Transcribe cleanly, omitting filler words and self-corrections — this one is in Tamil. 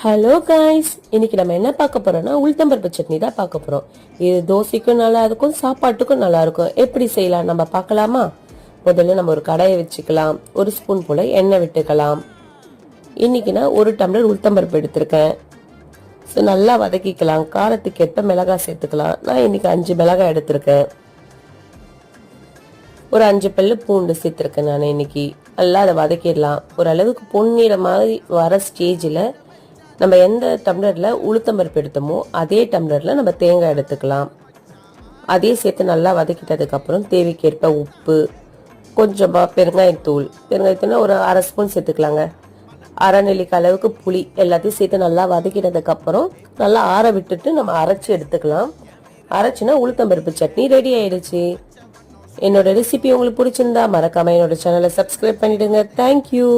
ஹலோ காய்ஸ், இன்னைக்கு நம்ம என்ன பார்க்க போறோம்னா உளுத்தம்பருப்பு சட்னி தான் பார்க்க போறோம். இது தோசைக்கும் நல்லா இருக்கும், சாப்பாட்டுக்கும் நல்லா இருக்கும். எப்படி செய்யலாம் நம்ம பார்க்கலாமா? முதல்ல நம்ம ஒரு கடாயை வச்சுக்கலாம். ஒரு ஸ்பூன் போல எண்ணெய் விட்டுக்கலாம். இன்னைக்கு நான் 1 டம்ளர் உளுத்தம்பருப்பு எடுத்திருக்கேன். ஸோ நல்லா வதக்கிக்கலாம். காரத்துக்கு ஏற்ப மிளகாய் சேர்த்துக்கலாம். நான் இன்னைக்கு 5 மிளகாய் எடுத்திருக்கேன். ஒரு 5 பல்லு பூண்டு சேர்த்திருக்கேன். நான் இன்னைக்கு நல்லா அதை வதக்கிடலாம். ஓரளவுக்கு பொன்னிற மாதிரி வர ஸ்டேஜில் நம்ம எந்த டம்ளரில் உளுத்தம்பருப்பு எடுத்தோமோ அதே டம்ளரில் நம்ம தேங்காய் எடுத்துக்கலாம். அதே சேர்த்து நல்லா வதக்கிட்டதுக்கப்புறம் தேவைக்கேற்ப உப்பு, கொஞ்சமாக பெருங்காயத்தூள் ஒரு 1/2 ஸ்பூன் சேர்த்துக்கலாங்க. 1/2 நெல்லிக்காய் அளவுக்கு புளி எல்லாத்தையும் சேர்த்து நல்லா வதக்கிட்டதுக்கப்புறம் நல்லா ஆற விட்டுட்டு நம்ம அரைச்சி எடுத்துக்கலாம். அரைச்சினா உளுத்தம்பருப்பு சட்னி ரெடி ஆயிடுச்சு. என்னோட ரெசிபி உங்களுக்கு பிடிச்சிருந்தா மறக்காம என்னோட சேனலை சப்ஸ்கிரைப் பண்ணிடுங்க. தேங்க்யூ.